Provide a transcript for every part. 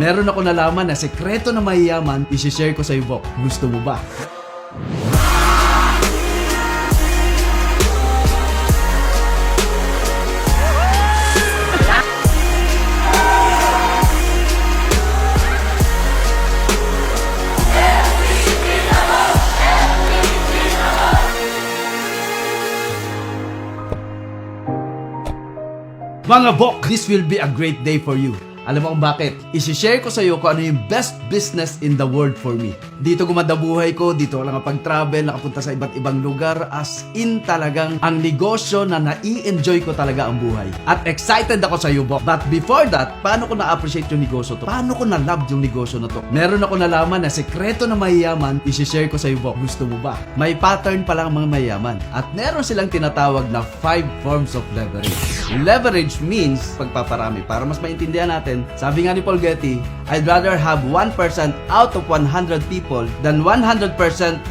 Meron ako nalaman na sekreto na mayayaman, isi-share ko sa iyo, Bok. Gusto mo ba? Mga Bok, this will be a great day for you. Alam mo kung bakit? Isi-share ko sa iyo kung ano yung best business in the world for me. Dito gumanda buhay ko, dito ako nakapag-travel, nakapunta sa iba't ibang lugar, as in talagang ang negosyo na nai-enjoy ko talaga ang buhay. At excited ako sa iyo, Bok. But before that, paano ko na-appreciate yung negosyo to? Paano ko na-love yung negosyo na to? Meron ako nalaman na sekreto na mayayaman, isi-share ko sa iyo, Bok. Gusto mo ba? May pattern pala ang mga mayayaman. At meron silang tinatawag na 5 forms of leverage. Leverage means pagpaparami. Para mas maintindihan natin, sabi nga ni Paul Getty, I'd rather have 1% out of 100 people than 100%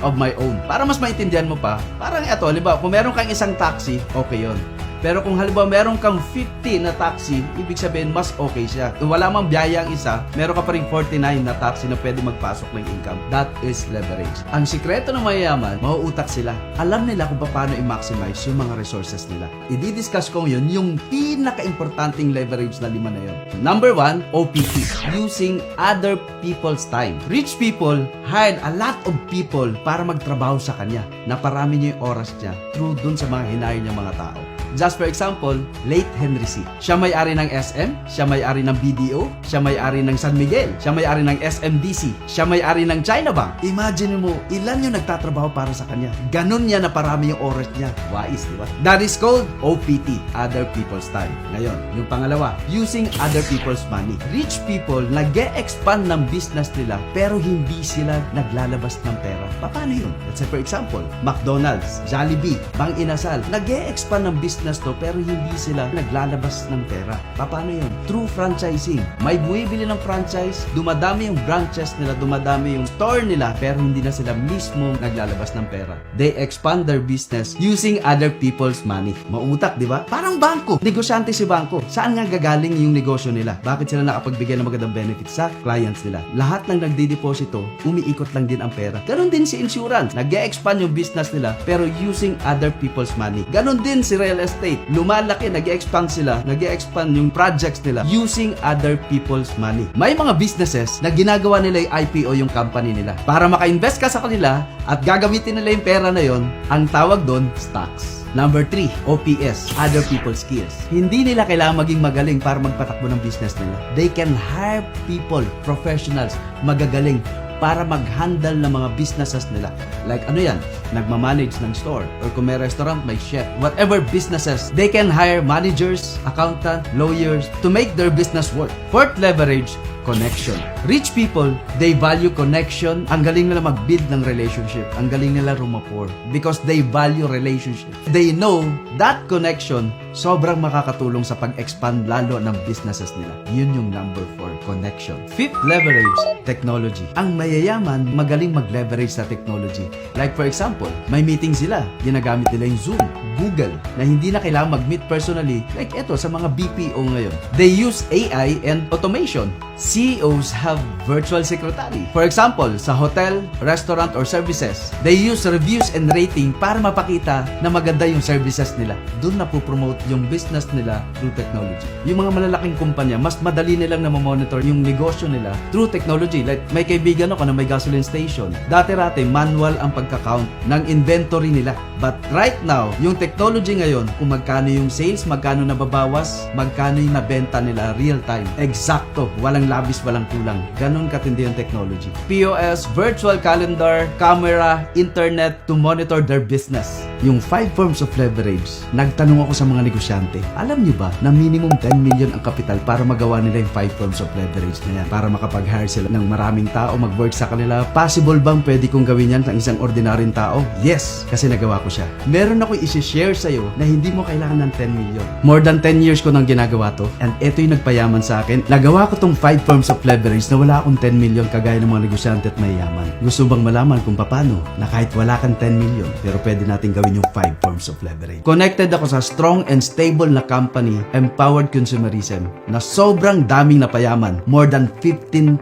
of my own. Para mas maintindihan mo pa, parang ito, halimbawa, kung meron kang isang taxi, okay yon. Pero kung halimbawa meron kang 50 na taxi, ibig sabihin mas okay siya. Kung wala mang biyaya ang isa, meron ka pa rin 49 na taxi na pwede magpasok ng income. That is leverage. Ang sikreto ng mayayaman, mauutak sila. Alam nila kung paano i-maximize yung mga resources nila. I-discuss ko yun, yung pinaka-importanting leverage na 5 na yun. Number 1, OPT. Using other people's time. Rich people hired a lot of people para magtrabaho sa kanya. Naparami niya yung oras niya through dun sa mga hinahir niya mga tao. Just for example, late Henry C. Siya may-ari ng SM, siya may-ari ng BDO, siya may-ari ng San Miguel, siya may-ari ng SMDC, siya may-ari ng China Bank. Imagine mo, ilan yung nagtatrabaho para sa kanya. Ganon niya na parami yung oras niya. Wais, di ba? That is called OPT, other people's time. Ngayon, yung pangalawa, using other people's money. Rich people, nag-e-expand ng business nila, pero hindi sila naglalabas ng pera. Paano yun? Let's say for example, McDonald's, Jollibee, Bang Inasal, nag-e-expand ng business to pero hindi sila naglalabas ng pera. Paano yun? Through franchising. May bumibili ng franchise, dumadami yung branches nila, dumadami yung store nila, pero hindi na sila mismo naglalabas ng pera. They expand their business using other people's money. Mautak, di ba? Parang bangko. Negosyante si bangko. Saan nga gagaling yung negosyo nila? Bakit sila nakapagbigay ng magandang benefits sa clients nila? Lahat ng nagdideposito, umiikot lang din ang pera. Ganon din si insurance. Nag-e-expand yung business nila, pero using other people's money. Ganon din si real estate. Lumalaki, nag-e-expand sila, nag-e-expand yung projects nila using other people's money. May mga businesses na ginagawa nila yung IPO yung company nila. Para maka-invest ka sa kanila at gagamitin nila yung pera na yon, ang tawag doon, stocks. Number 3, OPS, other people's skills. Hindi nila kailangan maging magaling para magpatakbo ng business nila. They can hire people, professionals, magagaling para mag-handle ng mga businesses nila. Like ano yan? Nagmamanage ng store. Or kung may restaurant, may chef. Whatever businesses, they can hire managers, accountant, lawyers to make their business work. Fourth leverage, connection. Rich people, they value connection. Ang galing nila mag-build ng relationship. Ang galing nila rumapor. Because they value relationship. They know that connection sobrang makakatulong sa pag-expand lalo ng businesses nila. Yun yung number 4, connection. Fifth leverage, technology. Ang mayayaman, magaling mag-leverage sa technology. Like for example, may meeting sila. Ginagamit nila yung Zoom, Google, na hindi na kailangan mag-meet personally. Like eto, sa mga BPO ngayon. They use AI and automation. CEOs have virtual secretary. For example, sa hotel, restaurant, or services, they use reviews and rating para mapakita na maganda yung services nila. Doon na po-promote yung business nila through technology. Yung mga malalaking kumpanya, mas madali nilang na-monitor yung negosyo nila through technology. Like, may kaibigan ako na may gasoline station. Dati-rate, manual ang pagka-count ng inventory nila. But right now, yung technology ngayon, kung magkano yung sales, magkano nababawas, magkano yung nabenta nila real time. Eksakto, walang labis, walang kulang. Ganon katindi yung technology. POS, virtual calendar, camera, internet to monitor their business. Yung 5 forms of leverage, nagtanong ako sa mga negosyante. Alam nyo ba na minimum 10 million ang kapital para magawa nila yung 5 forms of leverage na yan? Para makapag-hire sila ng maraming tao, mag-work sa kanila. Possible bang pwede kong gawin yan sa isang ordinaryong tao? Yes, kasi nagawa ko siya. Meron ako isi-share sa'yo na hindi mo kailangan ng 10 million. More than 10 years ko nang ginagawa to, and ito yung nagpayaman sa akin. Nagawa ko tong 5 forms of leverage na wala akong 10 million kagaya ng mga negosyante at mayayaman. Gusto bang malaman kung paano na kahit wala kang 10 million pero pwede natin gawin yung 5 forms of leverage? Connected ako sa strong and stable na company, Empowered Consumerism, na sobrang daming napayaman. More than 15,000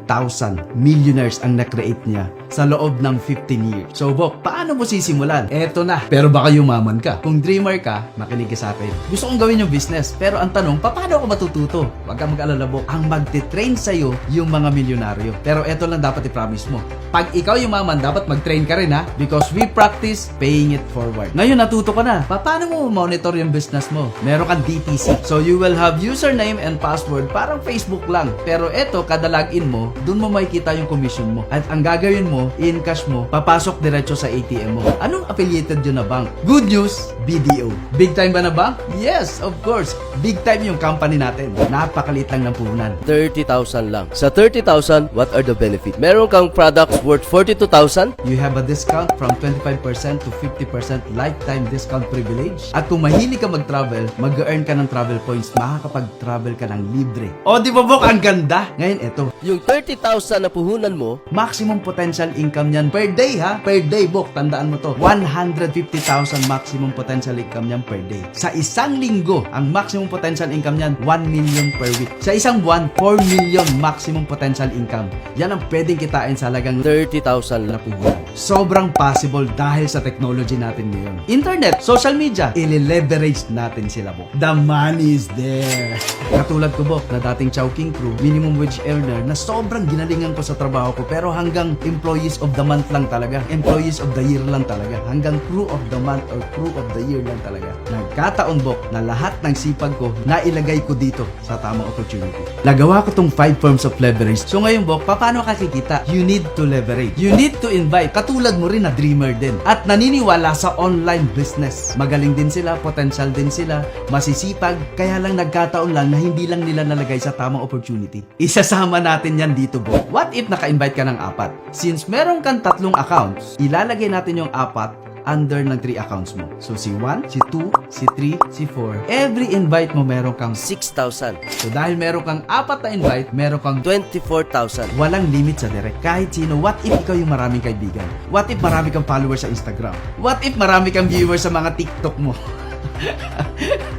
millionaires ang na-create niya sa loob ng 15 years. So, Bok, paano mo sisimulan? Eto na. Pero baka yumaman ka. Kung dreamer ka, makinig ka sa akin. Gusto kong gawin yung business. Pero ang tanong, paano ako matututo? Huwag ka mag-alala, Bok. Ang magte-train sa'yo yung mga milyonaryo. Pero eto lang dapat i-promise mo. Pag ikaw yumaman, dapat mag-train ka rin, ha? Because we practice paying it forward. Ngayon, natuto ka na. Paano mo monitor yung business mo? Meron kang DTC. So, you will have username and password. Parang Facebook lang. Pero eto, kada login mo, dun mo makikita yung commission mo. At ang gagawin mo, in cash mo, papasok diretso sa ATM mo. Anong affiliated yun na bank? Good news, BDO. Big time ba na bank? Yes, of course. Big time yung company natin. Napakaliit lang ng puhunan. 30,000 lang. Sa 30,000, what are the benefits? Meron kang products worth 42,000? You have a discount from 25% to 50% lifetime discount privilege. At kung mahilig ka mag-travel, mag-earn ka ng travel points. Makakapag-travel ka ng libre. O, di ba, Bok? Ang ganda. Ngayon, eto. Yung 30,000 na puhunan mo, Maximum potential income niyan per day, ha? Per day, Bok. Tandaan mo to. 150,000 maximum potential income niyan per day. Sa isang linggo, ang maximum potential income niyan, 1 million per week. Sa isang buwan, 4 million maximum potential income. Yan ang pwedeng kitain sa halagang 30,000 na lang. puhunan. Sobrang possible dahil sa technology natin ngayon. Internet, social media, ili-leverage natin sila, Bok. The money is there. Katulad ko, Bok, na dating Chowking crew, minimum wage earner, na sobrang ginalingan ko sa trabaho ko, pero hanggang employees of the month lang talaga. Employees of the year lang talaga. Hanggang crew of the month or crew of the year lang talaga. Nagkataon, Bok, na lahat ng sipag ko, nailagay ko dito sa tamang opportunity. Nagawa ko tong 5 forms of leverage. So ngayon, Bok, paano ka kikita? You need to leverage. You need to invite. Katulad mo rin na dreamer din. At naniniwala sa online business. Magaling din sila, potential din sila, masisipag, kaya lang nagkataon lang na hindi lang nila nalagay sa tamang opportunity. Isasama natin yan dito, Bok. What if naka-invite ka ng 4? Since meron kang 3 accounts, ilalagay natin yung 4 under ng 3 accounts mo. So, si 1, si 2, si 3, si 4. Every invite mo, meron kang 6,000. So, dahil meron kang 4 na invite, meron kang 24,000. walang limit sa direct. Kahit sino. What if ikaw yung maraming kaibigan? What if marami kang followers sa Instagram? What if marami kang viewers sa mga TikTok mo?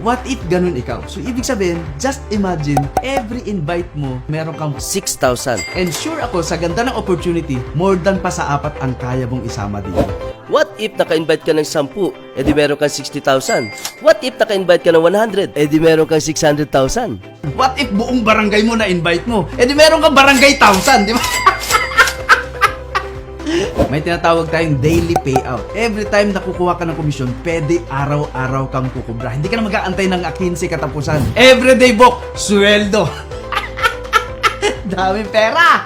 What if ganun ikaw? So, ibig sabihin, just imagine, every invite mo, meron kang 6,000. and sure ako, sa ganda ng opportunity, more than pa sa 4 ang kaya mong isama dito. What if naka-invite ka ng 10, edi meron kang 60,000? What if naka-invite ka ng 100, edi meron kang 600,000? What if buong barangay mo na invite mo? Eh di meron kang barangay 1,000, di ba? May tinatawag tayong daily payout. Every time nakukuha ka ng komisyon, pwede araw-araw kang kukubra. Hindi ka na mag-aantay ng 15 katapusan. Everyday, Bok, sweldo. Dami pera.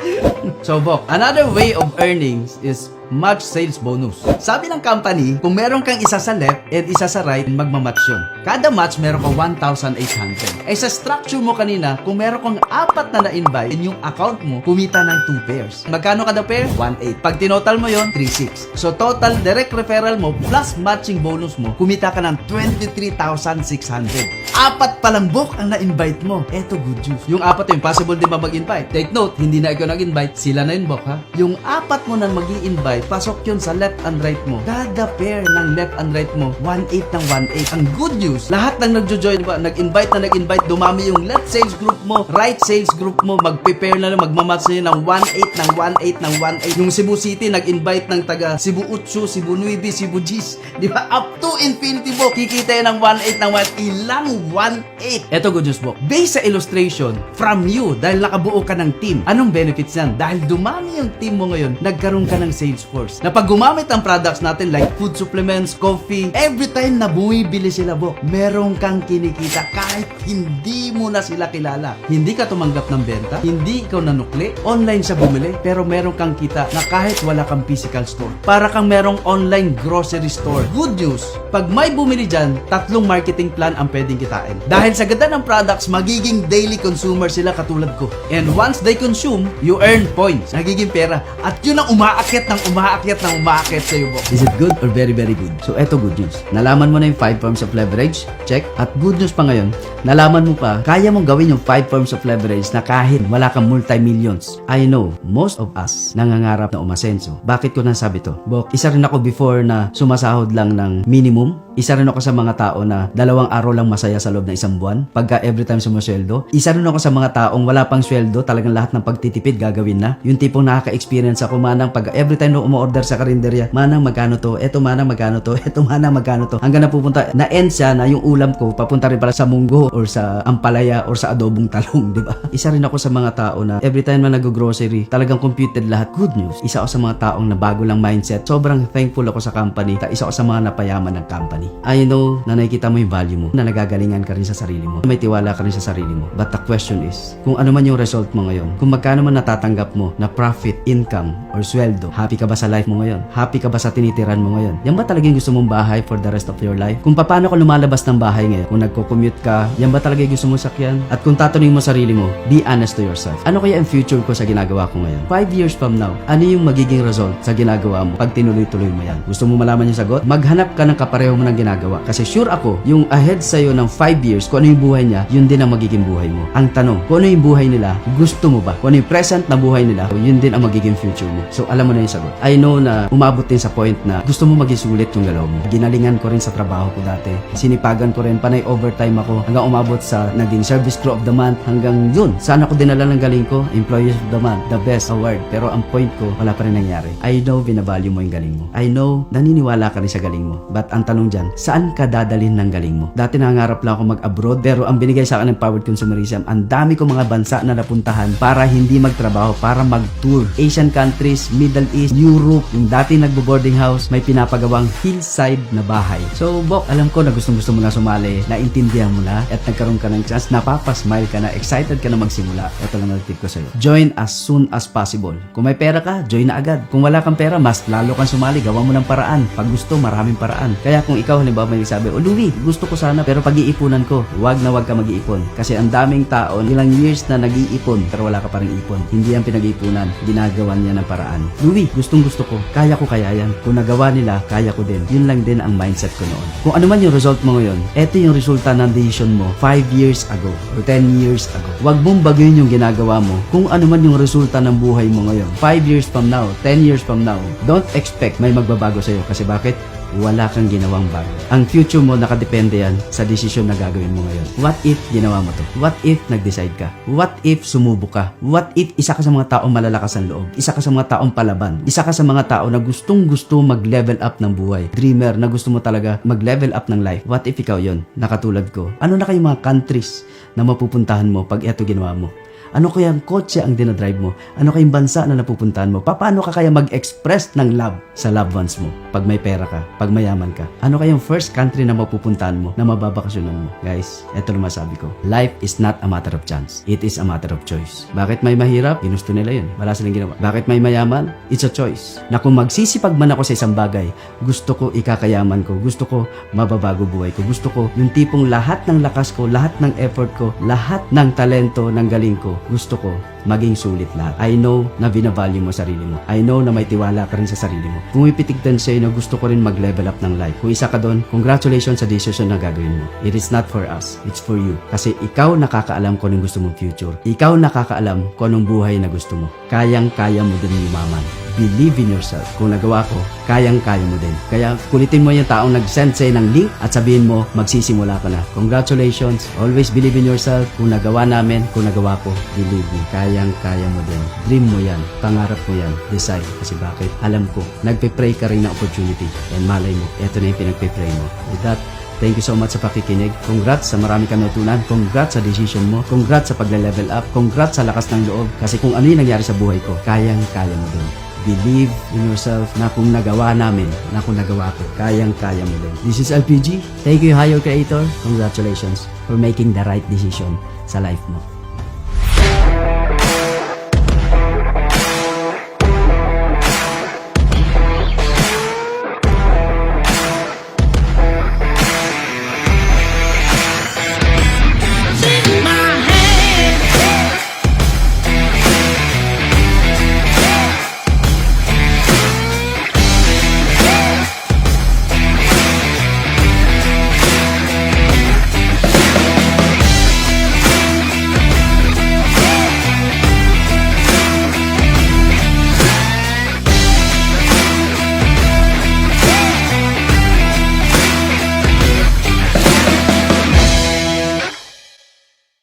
So, Bok, another way of earnings is match sales bonus. Sabi ng company, kung meron kang isa sa left and isa sa right, magmamatch yun. Kada match, meron kang 1,800. Eh sa structure mo kanina, kung meron kang 4 na na-invite, yung account mo, kumita ng 2 pairs. Magkano kada pair? 1,800. Pag tinotal mo yon, 3,600. So total direct referral mo plus matching bonus mo, kumita ka ng 23,600. 4 palang, Bok, ang na-invite mo. Eto, good news. Yung 4 yung possible din ba mag-invite? Take note, hindi na ikaw nag-invite, sila na yun, Bok, ha? Yung 4 mo na mag-i-invite, pasok yun sa left and right mo. Kada pair ng left and right mo, 1,800 ng 1,800. Ang good news, lahat ng nagjo-join, diba, nag-invite na nag-invite, dumami yung left sales group mo, right sales group mo, mag-prepare na lang, magmamatch na yun ng 1,800 ng 1,800 ng 1,800. Yung Cebu City, nag-invite ng taga Cebu 8, Cebu 9, Cebu Gis. Di ba? Up to infinity, Bok. Kikita yun ng 1,800 ng 1,800. Ilang 1,800? Eto, good news, Bok. Based sa illustration, from you, dahil nakabuo ka ng team, anong benefits yan? Dahil dumami yung team mo ngayon, nagkaroon ka ng sales force. Na pag gumamit ang products natin like food supplements, coffee, every time na bumibili sila, Bok, meron kang kinikita kahit hindi mo na sila kilala. Hindi ka tumanggap ng benta, hindi ikaw nanukli, online siya bumili, pero meron kang kita na kahit wala kang physical store. Para kang merong online grocery store. Good news, pag may bumili dyan, 3 marketing plan ang pwedeng kitain. Dahil sa ganda ng products, magiging daily consumer sila katulad ko. And once they consume, you earn points. Nagiging pera. At yun ang umaakyat ng umaakyat ng umaakyat sa'yo, Bok. Is it good or very, very good? So, eto good news. Nalaman mo na yung 5 forms of leverage. Check. At good news pa ngayon, nalaman mo pa, kaya mong gawin yung 5 forms of leverage na kahit wala kang multi-millions. I know, most of us nangangarap na umasenso. Bakit ko nasabi to? Bok, isa rin ako before na sumasahod lang ng minimum. Isa rin ako sa mga tao na 2 araw lang masaya sa loob ng 1 buwan pagka every time sumusweldo. Isa rin ako sa mga taong wala pang sweldo, talagang lahat ng pagtitipid gagawin na. Yung tipong nakaka-experience ako, manang pag every time na umu-order sa karinderya, manang magkano to, eto manang magkano to, eto manang magkano to. Hanggang napupunta, na-end siya na yung ulam ko papunta rin pala sa munggo or sa ampalaya or sa adobong talong, di ba? Isa rin ako sa mga tao na every time na nag-grocery, talagang computed lahat. Good news. Isa ako sa mga taong na bago lang mindset. Sobrang thankful ako sa company. Isa ako sa mga napayaman ng company. I know na nakikita mo yung value mo, na nagagalingan ka rin sa sarili mo, may tiwala ka rin sa sarili mo. But the question is, kung ano man yung result mo ngayon, kung magkano man natatanggap mo na profit, income, or sweldo, happy ka ba sa life mo ngayon? Happy ka ba sa tinitiran mo ngayon? Yan ba talagang gusto mong bahay for the rest of your life? Kung paano ka lumalabas ng bahay ngayon, kung nagko-commute ka, yan ba talaga gusto mong sakyan? At kung tatanungin mo sarili mo, be honest to yourself. Ano kaya ang future ko sa ginagawa ko ngayon? 5 years from now, ano yung magiging result sa ginagawa mo pag tinuloy-tuloy mo yan? Gusto mo malaman yung sagot? Maghanap ka ng kapareho mo ng ginagawa. Kasi sure ako, yung ahead sa'yo ng 5 years, kung ano yung buhay niya, yun din ang magiging buhay mo. Ang tanong, kung ano yung buhay nila, gusto mo ba? Kung ano yung present na buhay nila, yun din ang magiging future mo. So, alam mo na yung sagot. I know na umabot din sa point na gusto mo maging sulit yung galaw mo. Ginalingan ko rin sa trabaho ko dati. Sinipagan ko rin, panay overtime ako, hanggang umabot sa naging service crew of the month, hanggang yun. Saan ako dinala ng galing ko? Employee of the month, the best award. Pero ang point ko, wala pa rin nangyari. I know, binavalue mo yung galing mo. I know, naniniwala ka rin sa galing mo. But ang tanong dyan, saan ka dadalhin ng galing mo? Dati nangarap lang ako mag-abroad, pero ang binigay sa akin ng Powered Consumerism, ang dami ko mga bansa na napuntahan para hindi magtrabaho, para mag-tour. Asian countries, Middle East, Europe, yung dati nagbo-boarding house, may pinapagawang hillside na bahay. So, Bok, alam ko na gusto mo na sumali, naintindihan mo na, at nagkaroon ka ng chance, napapasmile ka na, excited ka na magsimula. Ito lang ang tip ko sa'yo. Join as soon as possible. Kung may pera ka, join na agad. Kung wala kang pera, mas lalo kang sumali, gawa mo ng paraan. Pag gusto, maraming paraan. Kaya kung ikaw, halimbawa may sabi, "O Louie, gusto ko sana, pero pag-iipunan ko," wag na wag ka mag-iipon. Kasi ang daming tao, ilang years na nag-iipon, pero wala ka pa rin ipon. Hindi yan pinag-iipunan, ginagawa niya ng paraan. Louie, gustong gusto ko, kaya ko kaya yan. Kung nagawa nila, kaya ko din. Yun lang din ang mindset ko noon. Kung ano man yung result mo ngayon, eto yung resulta ng decision mo 5 years ago or 10 years ago. Wag mong baguhin yung ginagawa mo kung ano man yung resulta ng buhay mo ngayon. 5 years from now, 10 years from now, don't expect may magbabago sa'yo. Kasi bakit? Wala kang ginawang bago. Ang future mo nakadepende yan sa desisyon na gagawin mo ngayon. What if ginawa mo to? What if nag-decide ka? What if sumubok ka? What if isa ka sa mga taong malalakas ang loob? Isa ka sa mga taong palaban? Isa ka sa mga tao na gustong-gusto mag-level up ng buhay? Dreamer na gusto mo talaga mag-level up ng life? What if ikaw yon? Nakatulad ko. Ano na kayong mga countries na mapupuntahan mo pag eto ginawa mo? Ano kaya ang kotse ang dinadrive mo? Ano kayang bansa na napupuntahan mo? Paano ka kaya mag-express ng love sa loved ones mo? Pag may pera ka, pag mayaman ka. Ano kayang first country na mapupuntahan mo, na mababakasyonan mo? Guys, eto na masabi ko. Life is not a matter of chance. It is a matter of choice. Bakit may mahirap? Ginusto nila yun. Wala silang ginawa. Bakit may mayaman? It's a choice. Na kung magsisipag man ako sa isang bagay, gusto ko ikakayaman ko. Gusto ko mababago buhay ko. Gusto ko yung tipong lahat ng lakas ko, lahat ng effort ko, lahat ng talento, ng galing ko, gusto ko maging sulit lahat. I know na binavalue mo sarili mo. I know na may tiwala ka rin sa sarili mo. Pumipitig din sa'yo na gusto ko rin mag-level up ng life. Kung isa ka doon, congratulations sa decision na gagawin mo. It is not for us. It's for you. Kasi ikaw nakakaalam kung anong gusto mong future. Ikaw nakakaalam kung anong buhay na gusto mo. Kayang-kaya mo din yumaman. Believe in yourself. Kung nagawa ko, kayang-kaya mo din. Kaya kulitin mo yung taong nag-send sa'yo ng link at sabihin mo, magsisimula ka na. Congratulations. Always believe in yourself. Kung nagawa namin, kung nagawa ko, believe me. Kayang-kaya mo din. Dream mo yan. Pangarap mo yan. Decide. Kasi bakit? Alam ko, nagpe-pray ka rin ng opportunity. And malay mo, eto na yung pinagpe-pray mo. With that, thank you so much sa pakikinig. Congrats sa marami kang natutunan. Congrats sa decision mo. Congrats sa pagle-level up. Congrats sa lakas ng loob. Kasi kung ano yung nangyari sa buhay ko, kayang-kaya mo din. Believe in yourself na kung nagawa namin, na kung nagawa ko, kayang-kaya mo din. This is LPG. Thank you, Higher Creator. Congratulations for making the right decision sa life mo.